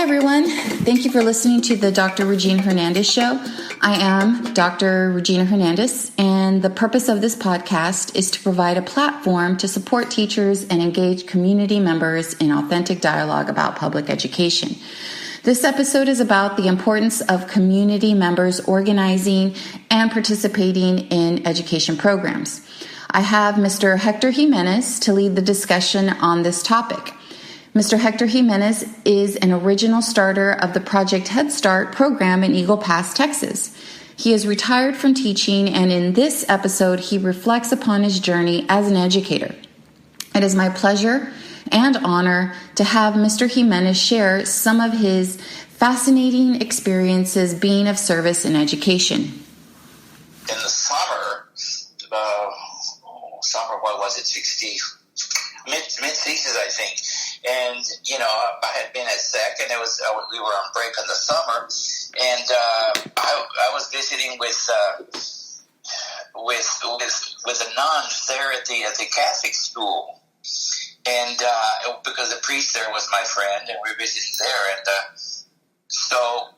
everyone. Thank you for listening to the Dr. Regina Hernandez Show. I am Dr. Regina Hernandez, and the purpose of this podcast is to provide a platform to support teachers and engage community members in authentic dialogue about public education. This episode is about the importance of community members organizing and participating in education programs. I have Mr. Hector Jimenez to lead the discussion on this topic. Mr. Hector Jimenez is an original starter of the Project Head Start program in Eagle Pass, Texas. He is retired from teaching, and in this episode, he reflects upon his journey as an educator. It is my pleasure and honor to have Mr. Jimenez share some of his fascinating experiences being of service in education. In the summer, what was it, mid-60s, I think. And, I had been at SEC, and we were on break in the summer, and I was visiting with a nun there at the Catholic school, and because the priest there was my friend, and we were visiting there, and so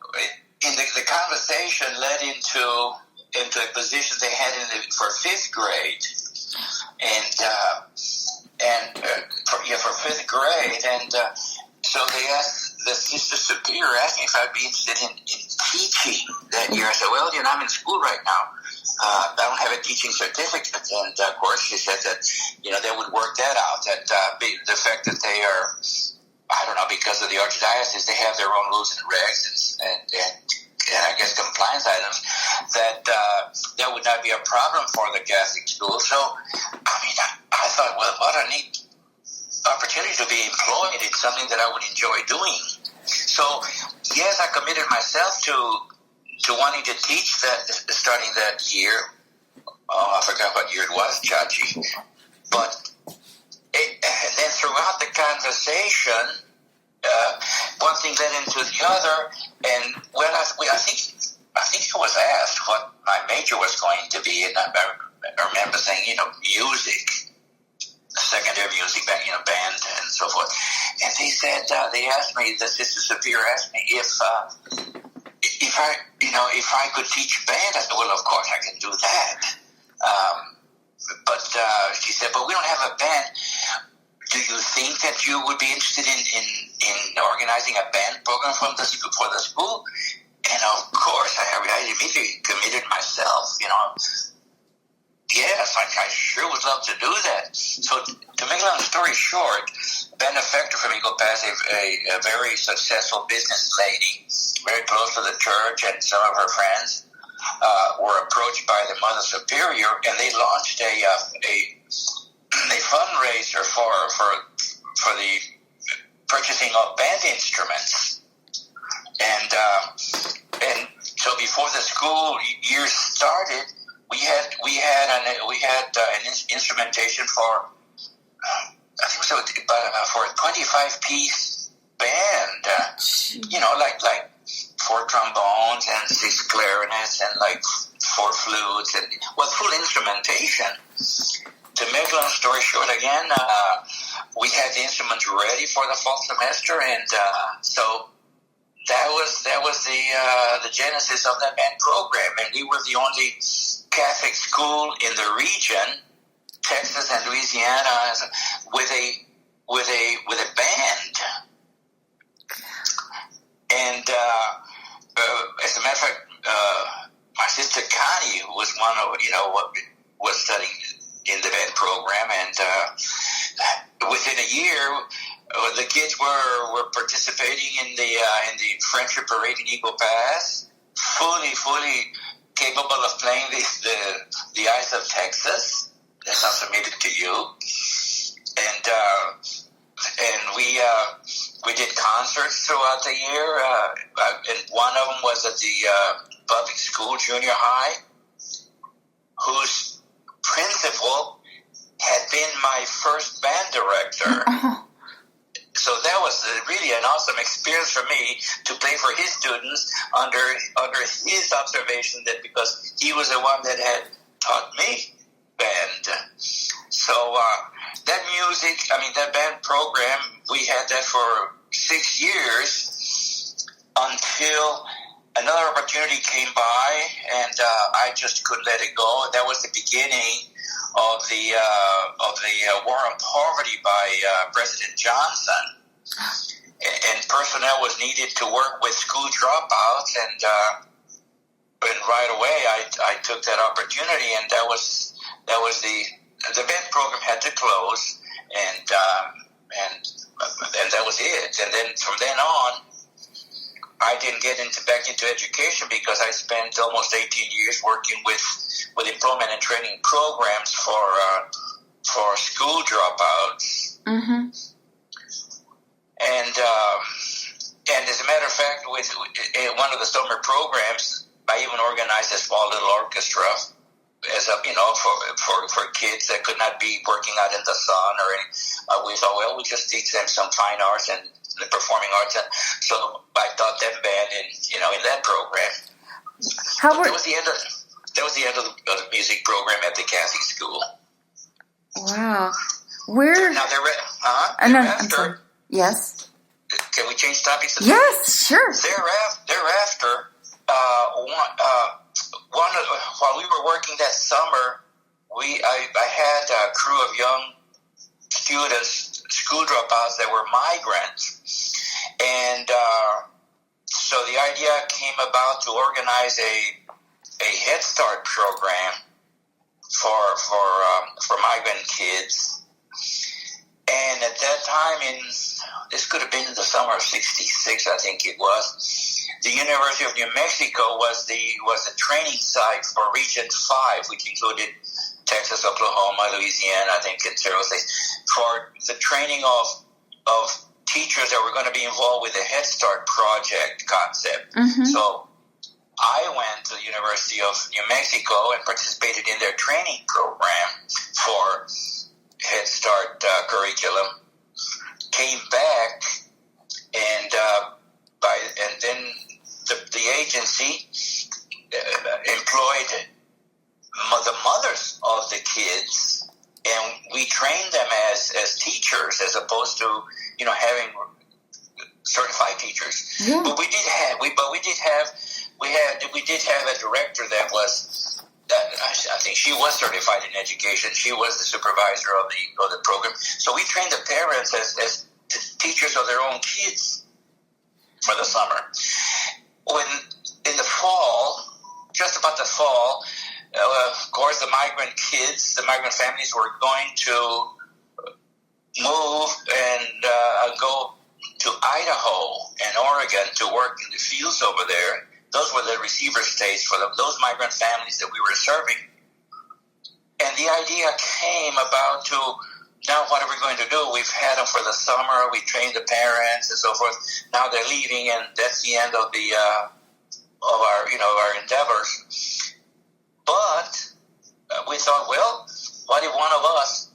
the conversation led into a position they had for fifth grade, for fifth grade, and so they asked, the sister superior asked me if I'd be interested in teaching that year. I said, well, I'm in school right now. I don't have a teaching certificate, and of course she said that, they would work that out, that the fact that they are, I don't know, because of the archdiocese, they have their own rules and regs and I guess compliance items, that would not be a problem for the Catholic school. So, I thought, well, what a neat opportunity to be employed in something that I would enjoy doing. So, yes, I committed myself to wanting to teach that, starting that year. Oh, I forgot what year it was, Chachi. But and then throughout the conversation, one thing led into the other, and I think I was asked what my major was going to be, and I remember saying, music, secondary music, band and so forth. And they said, the sister superior asked me if I could teach band. I said, well, of course I can do that. But she said, but we don't have a band. Do you think that you would be interested in organizing a band program for the school? And of course, I immediately committed myself. Yes, I sure would love to do that. So, to make a long story short, benefactor from Eagle Pass, a very successful business lady, very close to the church, and some of her friends were approached by the Mother Superior, and they launched a fundraiser for the purchasing of band instruments, and so before the school year started, we had an instrumentation for I think so for a 25-piece band, like 4 trombones and 6 clarinets and like 4 flutes and full instrumentation. To make a long story short, again, we had the instruments ready for the fall semester, and so that was the genesis of that band program. And we were the only Catholic school in the region, Texas and Louisiana, with a band. And as a matter of fact, my sister Connie was one of was studying in the band program, and within a year, the kids were participating in the Friendship Parade in Eagle Pass, fully capable of playing the Eyes of Texas. That sounds familiar to you, and we did concerts throughout the year, and one of them was at the public school junior high, whose principal had been my first band director. So that was really an awesome experience for me to play for his students under his observation, that because he was the one that had taught me band. So that music, that band program, we had that for 6 years, until another opportunity came by, and I just couldn't let it go. That was the beginning of the war on poverty by President Johnson, and personnel was needed to work with school dropouts, and right away I took that opportunity, and that was the event program had to close, and that was it. And then from then on, I didn't get back into education because I spent almost 18 years working with employment and training programs for school dropouts. Mm-hmm. And as a matter of fact, with one of the summer programs, I even organized a small little orchestra for kids that could not be working out in the sun or any. We thought, well, we just teach them some fine arts and the performing arts, and so I taught them band in that program. That was the end of the music program at the Catholic school. Wow, where now thereafter? I'm sorry. Yes. Can we change topics? Yes, sure. Thereafter, while we were working that summer, I had a crew of young students, school dropouts that were migrants, and so the idea came about to organize a Head Start program for migrant kids. And at that time, this could have been in the summer of '66, I think it was. The University of New Mexico was the training site for Region 5, which included Texas, Oklahoma, Louisiana, I think, and several states, for the training of teachers that were going to be involved with the Head Start project concept. Mm-hmm. So I went to the University of New Mexico and participated in their training program for Head Start curriculum. Came back, and then the agency employed the mothers of the kids, and we trained them as teachers as opposed to having certified teachers. Yeah. But we did have a director that was. I think she was certified in education. She was the supervisor of the program. So we trained the parents as teachers of their own kids for the summer. When in the fall, just about the fall, of course, the migrant families were going to move and go to Idaho and Oregon to work in the fields over there. Those were the receiver states for those migrant families that we were serving. And the idea came about to, now what are we going to do? We've had them for the summer. We trained the parents and so forth. Now they're leaving, and that's the end of our endeavors. But we thought, well, what if one of us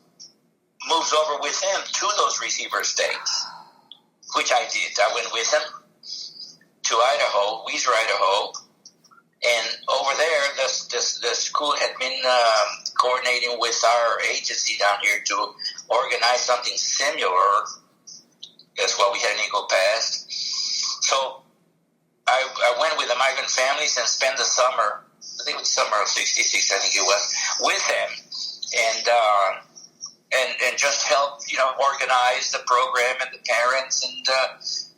moves over with him to those receiver states? Which I did. I went with him to Idaho, Weiser, Idaho, and over there, the school had been coordinating with our agency down here to organize something similar. That's why we had an Eagle Pass. So I went with the migrant families and spent the summer, I think it was summer of '66, I think it was, with them, and just help organize the program and the parents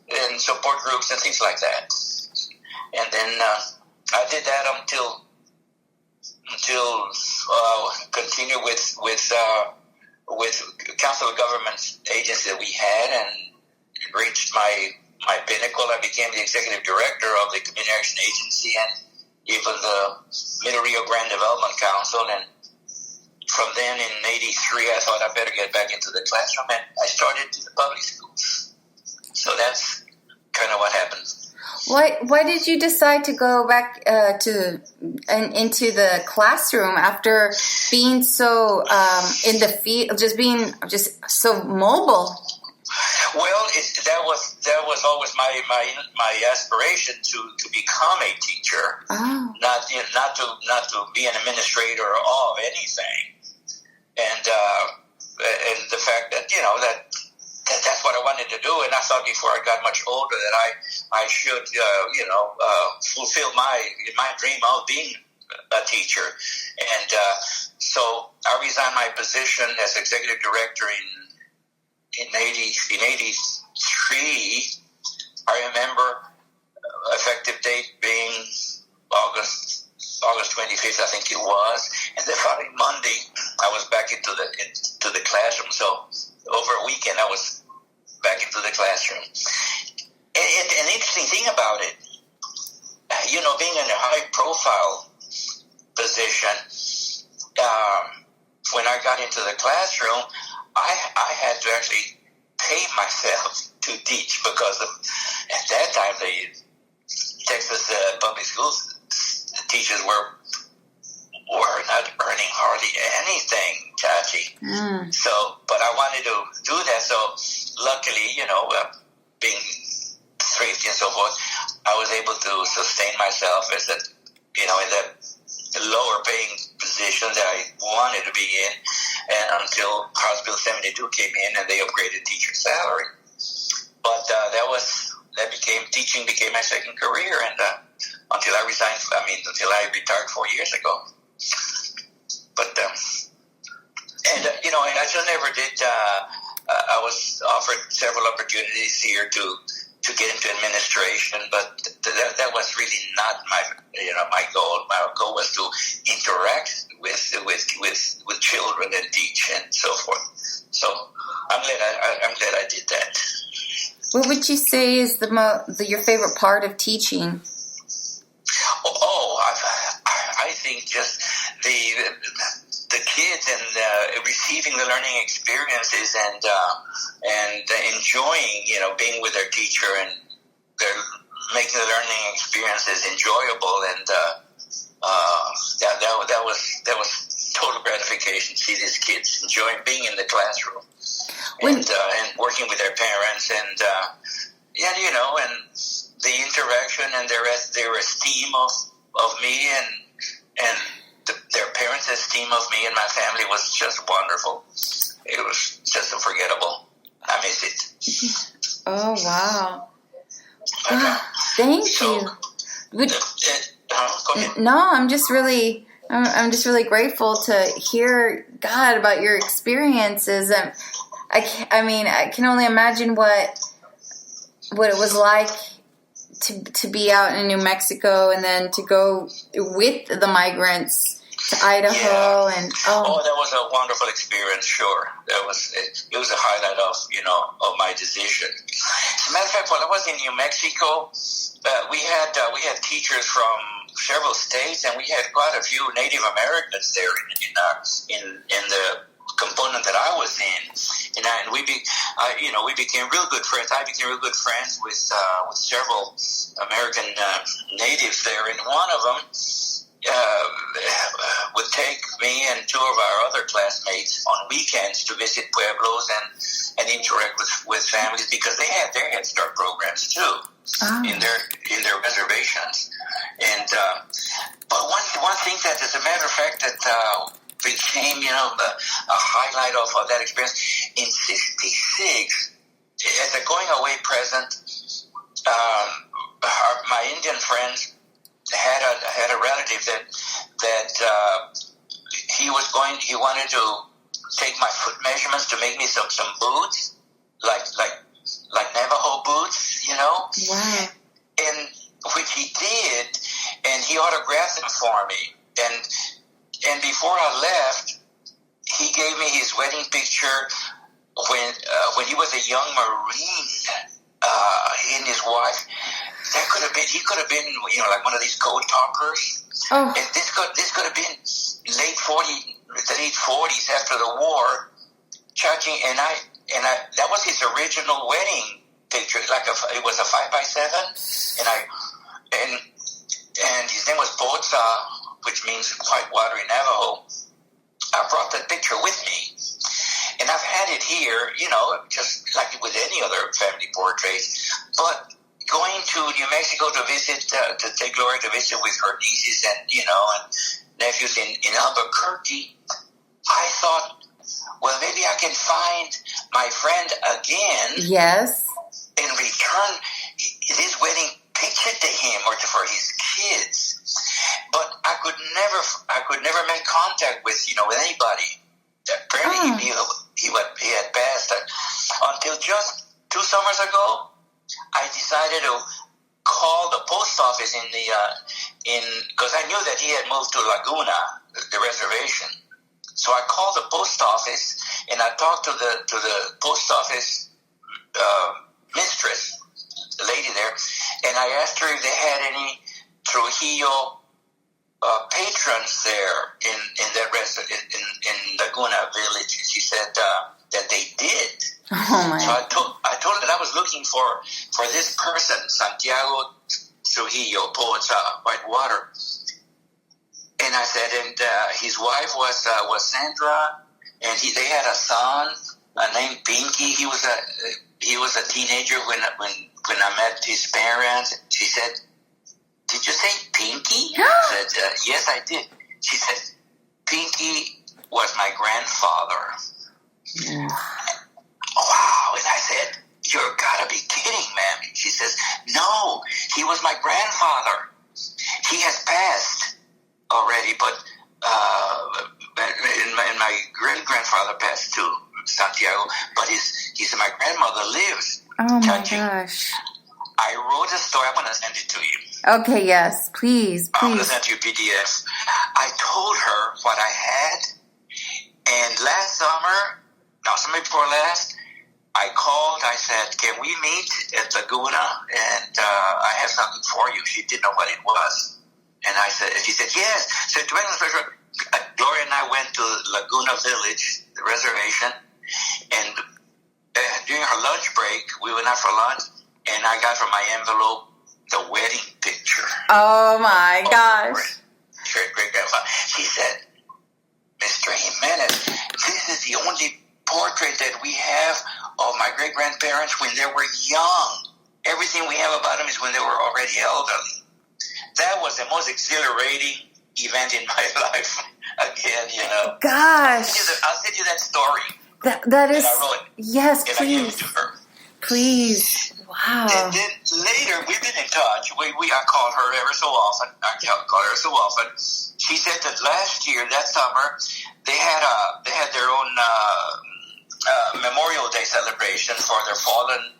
and support groups and things like that. And then I did that until continue with council of government agency that we had, and reached my pinnacle. I became the executive director of the Community Action Agency and even the Middle Rio Grande Development Council. And from then in '83, I thought I better get back into the classroom, and I started to the public schools. So that's kind of what happened. Why did you decide to go back into the classroom after being so in the field, just so mobile? Well, that was always my aspiration to become a teacher, not to be an administrator of anything, and the fact that that's what I wanted to do. And I thought before I got much older that I should, fulfill my dream of being a teacher. And so I resigned my position as executive director in 83. I remember effective date being August 25th, I think it was. And the following Monday, I was back into the classroom. So over a weekend, I was back into the classroom. And an interesting thing about it, being in a high-profile position, when I got into the classroom, I had to actually pay myself to teach because at that time, the Texas public schools teachers were not earning hardly anything, Chachi. So, but I wanted to do that. So, luckily, being thrifty and so forth, I was able to sustain myself as in that lower paying position that I wanted to be in, and until House Bill 72 came in and they upgraded teacher salary. But teaching became my second career, and until I retired 4 years ago. But and I just never did. I was offered several opportunities here to get into administration, but that was really not my goal. My goal was to interact with children and teach and so forth. So I'm glad I did that. What would you say is your favorite part of teaching? I think just the kids and receiving the learning experiences and enjoying, being with their teacher, and they're making the learning experiences enjoyable, and that was total gratification to see these kids enjoying being in the classroom and working with their parents, and and the interaction and their esteem of me and their parents' esteem of me and my family was just wonderful. It was just unforgettable. I miss it. Oh, wow. Thank you. Go ahead. No, I'm just really grateful to hear, God, about your experiences. And I can only imagine what it was like to be out in New Mexico and then to go with the migrants to Idaho. And that was a wonderful experience. Sure, it was a highlight of my decision. As a matter of fact, while I was in New Mexico, we had teachers from several states, and we had quite a few Native Americans there in the component that I was in, and we became real good friends. I became real good friends with several American natives there, and one of them would take me and two of our other classmates on weekends to visit pueblos and interact with families, because they had their Head Start programs too in their reservations. And but one thing that, as a matter of fact, that became a highlight of that experience in '66 as a going away present. My Indian friends had a relative that he wanted to take my foot measurements to make me some boots, like Navajo boots, Wow. And which he did, and he autographed them for me. And before I left, he gave me his wedding picture when he was a young Marine. He and his wife. He could have been, like one of these code talkers. Oh. And this could have been late 40s after the war. Chachi and I, that was his original wedding picture. It was a 5x7, and his name was Boza, which means white water in Navajo. I brought that picture with me. And I've had it here, just like with any other family portrait. But going to New Mexico to visit, to take Gloria to visit with her nieces and nephews in Albuquerque, I thought, well, maybe I can find my friend again. Yes. In return, this wedding picture to him or for his kids. But I could never make contact with anybody. Apparently he had passed until just 2 summers ago. I decided to call the post office because I knew that he had moved to Laguna, the reservation. So I called the post office and I talked to the post office mistress, the lady there, and I asked her if they had any Trujillo patrons there in in Laguna Village. She said that they did. Oh my! So I told her that I was looking for this person, Santiago Trujillo, poets Whitewater, and I said, and his wife was Sandra, and they had a son named Pinky. He was a teenager when I met his parents. She said, "Did you say Pinky?" I said, "Yes, I did." She said, "Pinky was my grandfather." Yeah. Wow. And I said, "You're gotta be kidding, ma'am." She says, "No, he was my grandfather. He has passed already, but and my great-grandfather passed too, Santiago, but my grandmother lives." Oh my gosh. I wrote a story. I'm going to send it to you. Okay, yes, please. I'm going to send you a PDF. I told her what I had, and summer before last, I called. I said, "Can we meet at Laguna? And I have something for you." She didn't know what it was. And she said, "Yes." So Gloria and I went to Laguna Village, the reservation, and during her lunch break, we went out for lunch, and I got from my envelope the wedding picture. Oh my gosh. Great-grandfather. She said, "Mr. Jimenez, this is the only portrait that we have of my great-grandparents when they were young. Everything we have about them is when they were already elderly." That was the most exhilarating event in my life. Again, Gosh. I'll send you that story. That is. I wrote, yes, and please. I gave it to her. Please. Wow. And then later, we've been in touch. I call her ever so often. She said that last year, that summer, they had their own Memorial Day celebration for their fallen,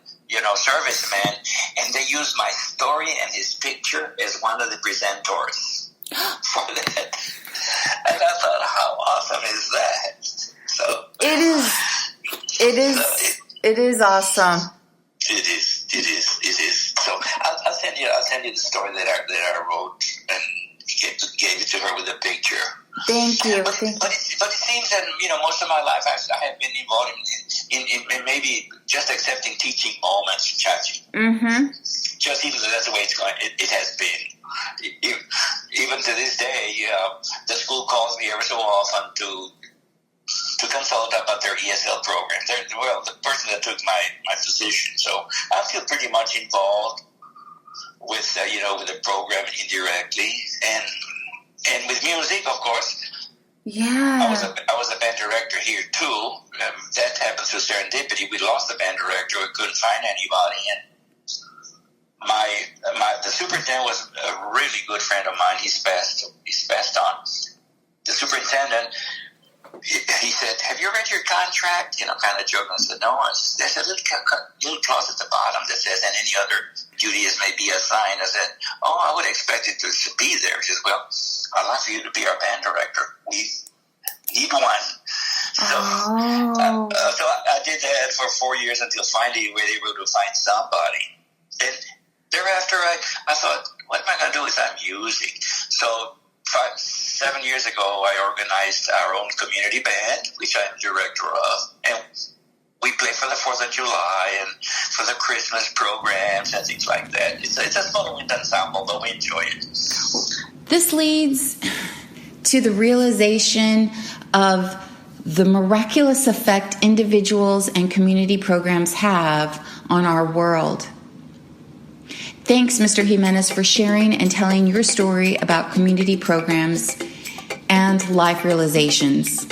servicemen, and they used my story and his picture as one of the presenters for that. And I thought, how awesome is that? So it is awesome. It is. So I'll send you the story that I wrote and gave it to her with a picture. Thank you. But it seems that most of my life I have been involved in maybe just accepting teaching moments, Chachi. Mm-hmm. Just even though that's the way it's going, it has been. Even to this day, the school calls me every so often to consult about their ESL program. The person that took my position. So I feel pretty much involved with the program indirectly, and with music, of course. Yeah. I was a band director here too. That happens through serendipity. We lost the band director. We couldn't find anybody, and the superintendent was a really good friend of mine. He's passed on. The superintendent, he said, "Have you read your contract?" Kind of joking. I said, "No." There's a little clause at the bottom that says, "and any other duties may be assigned." I said, "Oh, I would expect it to be there." He says, "Well, I'd like for you to be our band director. We need one." So I did that for 4 years until finally we were able to find somebody. And thereafter, I thought, what am I going to do with that music? So 7 years ago, I organized our own community band, which I'm director of, and we play for the 4th of July and for the Christmas programs and things like that. It's a small wind ensemble, but we enjoy it. This leads to the realization of the miraculous effect individuals and community programs have on our world. Thanks, Mr. Jimenez, for sharing and telling your story about community programs and life realizations.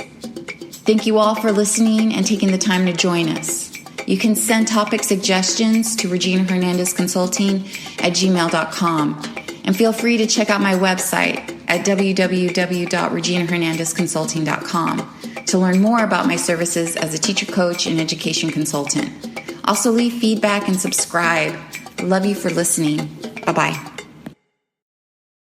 Thank you all for listening and taking the time to join us. You can send topic suggestions to Regina Hernandez Consulting at gmail.com. And feel free to check out my website at www.reginahernandezconsulting.com to learn more about my services as a teacher coach and education consultant. Also leave feedback and subscribe. Love you for listening. Bye-bye.